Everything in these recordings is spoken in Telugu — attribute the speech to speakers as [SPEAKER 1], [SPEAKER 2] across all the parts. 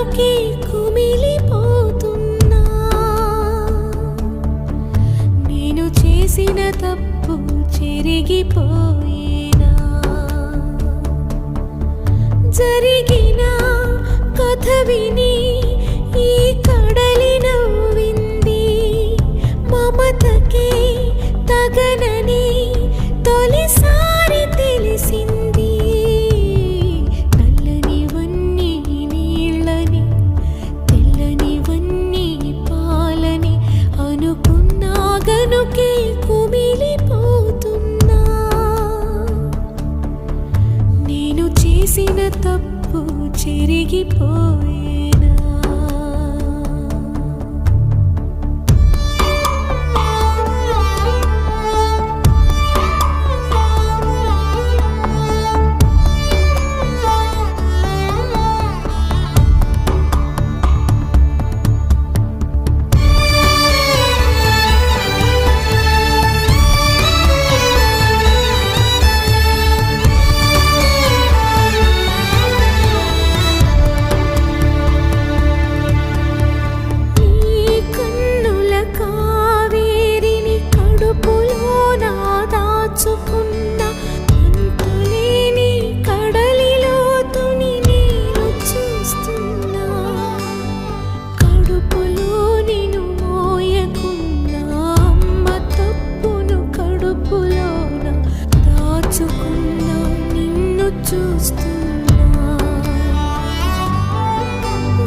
[SPEAKER 1] గనుకే కుమిలిపోతున్నా. నేను చేసిన తప్పు చెరిగిపోయేనా? జరిగిన కథ విని ఈ కడలి నవ్వింది. మమతకే తగనని తొలిసారి తెలిసింది. నల్లనివన్నీ నీళ్ళని, తెల్లనివన్నీ పాలని అనుకున్నా గనుకే కుమిలిపోతున్నా. నేను చేసిన తప్పు చెరిగిపోయేనా?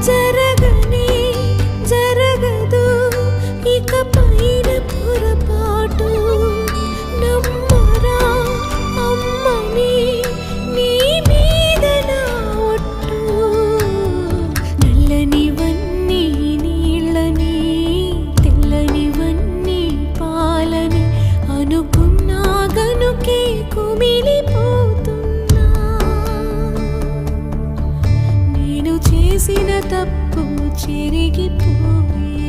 [SPEAKER 1] జరగనే జరగదు ఇక పైన పొరపాటు. నమ్మరా అమ్మని నీ మీద నా ఒట్టు. నల్లనివన్నీ నీళ్ళని, తెల్లనివన్నీ పాలని అనుకున్నా గనుకే కుమిలిపోతున్నా. నేను చేసిన తప్పు చెరిగిపోయే